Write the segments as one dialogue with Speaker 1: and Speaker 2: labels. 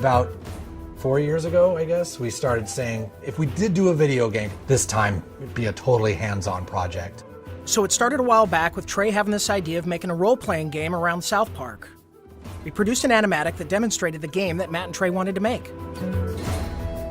Speaker 1: about 4 years ago, I guess, we started saying, if we did do a video game, this time it'd be a totally hands-on project.
Speaker 2: So it started a while back with Trey having this idea of making a role-playing game around South Park. We produced an animatic that demonstrated the game that Matt and Trey wanted to make.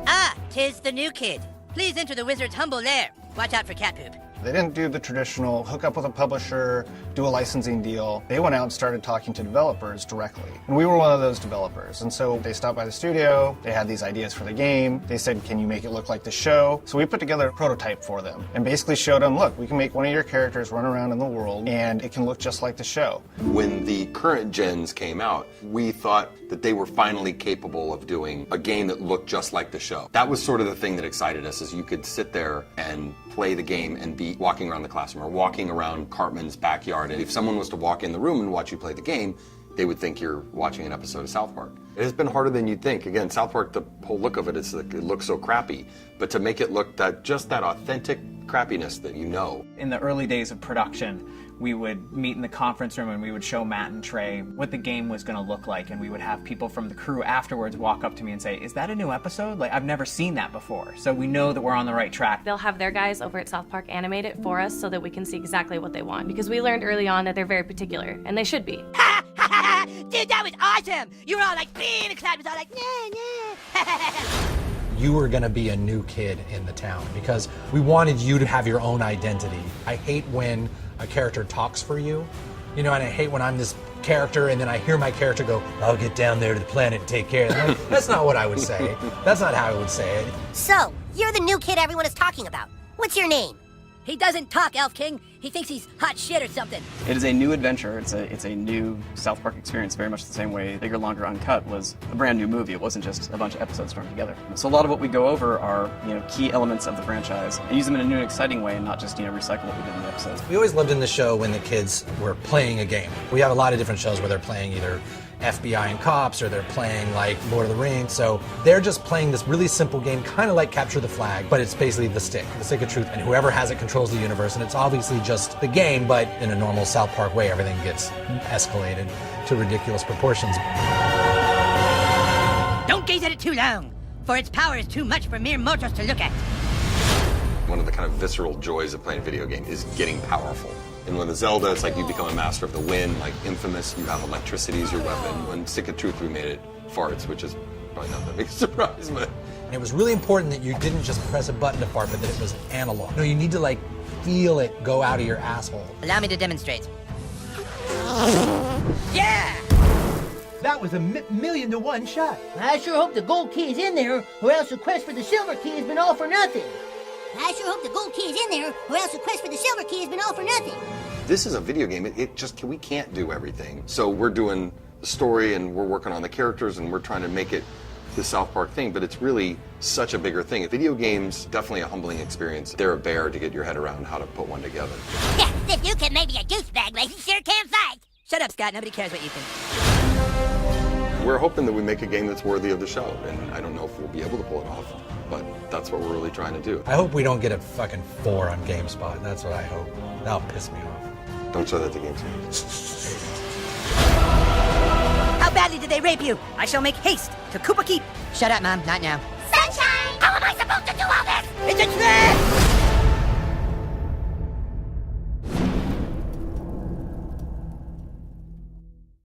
Speaker 3: Ah, 'tis the new kid. Please enter the wizard's humble lair. Watch out for cat poop.
Speaker 4: They didn't do the traditional hook up with a publisher, do a licensing deal. They went out and started talking to developers directly. And we were one of those developers. And so they stopped by the studio, they had these ideas for the game. They said, can you make it look like the show? So we put together a prototype for them and basically showed them, look, we can make one of your characters run around in the world and it can look just like the show.
Speaker 5: When the current gens came out, we thought that they were finally capable of doing a game that looked just like the show. That was sort of the thing that excited us, is you could sit there and play the game and be walking around the classroom or walking around Cartman's backyard. And if someone was to walk in the room and watch you play the game, they would think you're watching an episode of South Park. It has been harder than you'd think. Again, South Park, the whole look of it is like, it looks so crappy. But to make it look just that authentic crappiness that you know.
Speaker 6: In the early days of production, we would meet in the conference room and we would show Matt and Trey what the game was going to look like, and we would have people from the crew afterwards walk up to me and say, is that a new episode? Like, I've never seen that before. So we know that we're on the right track.
Speaker 7: They'll have their guys over at South Park animate it for us so that we can see exactly what they want, because we learned early on that they're very particular, and they should be.
Speaker 3: Ha ha ha! Dude, that was awesome! You were all like, being and Cloud was all like, nah, nah.
Speaker 1: You were gonna be a new kid in the town because we wanted you to have your own identity. I hate when a character talks for you, you know, and I hate when I'm this character and then I hear my character go, I'll get down there to the planet and take care of it. Like, that's not what I would say. That's not how I would say it.
Speaker 3: So, you're the new kid everyone is talking about. What's your name? He doesn't talk, Elf King. He thinks he's hot shit or something.
Speaker 8: It is a new adventure. It's a new South Park experience, very much the same way Bigger, Longer, Uncut was a brand new movie. It wasn't just a bunch of episodes thrown together. So a lot of what we go over are, key elements of the franchise and use them in a new and exciting way and not just, recycle what we did in the episodes.
Speaker 1: We always loved in the show when the kids were playing a game. We have a lot of different shows where they're playing either FBI and cops, or they're playing like Lord of the Rings. So they're just playing this really simple game, kind of like Capture the Flag, but it's basically the stick of truth, and whoever has it controls the universe. And it's obviously just the game, but in a normal South Park way, everything gets escalated to ridiculous proportions.
Speaker 3: Don't gaze at it too long, for its power is too much for mere mortals to look at.
Speaker 5: One of the kind of visceral joys of playing a video game is getting powerful. And when the Zelda, it's like you become a master of the wind, like Infamous, you have electricity as your weapon. When Stick of Truth, we made it farts, which is probably not that big a surprise, but...
Speaker 1: And it was really important that you didn't just press a button to fart, but that it was analog. No, you need to feel it go out of your asshole.
Speaker 3: Allow me to demonstrate. Yeah!
Speaker 9: That was a million to one shot.
Speaker 10: I sure hope the gold key is in there, or else the quest for the silver key has been all for nothing.
Speaker 3: I sure hope the gold key is in there, or else the quest for the silver key has been all for nothing.
Speaker 5: This is a video game. We can't do everything. So we're doing the story and we're working on the characters and we're trying to make it the South Park thing, but it's really such a bigger thing. Video games, definitely a humbling experience. They're a bear to get your head around how to put one together.
Speaker 3: Yeah, if you can maybe a douchebag, but he sure can fight. Shut up, Scott. Nobody cares what you think.
Speaker 5: We're hoping that we make a game that's worthy of the show, and I don't know if we'll be able to pull it off, but that's what we're really trying to do.
Speaker 1: I hope we don't get a fucking 4 on GameSpot. That's what I hope. That'll piss me off.
Speaker 5: Don't show that to GameSpot.
Speaker 3: How badly did they rape you? I shall make haste to Koopa Keep. Shut up, Mom. Not now. Sunshine! How am I supposed to do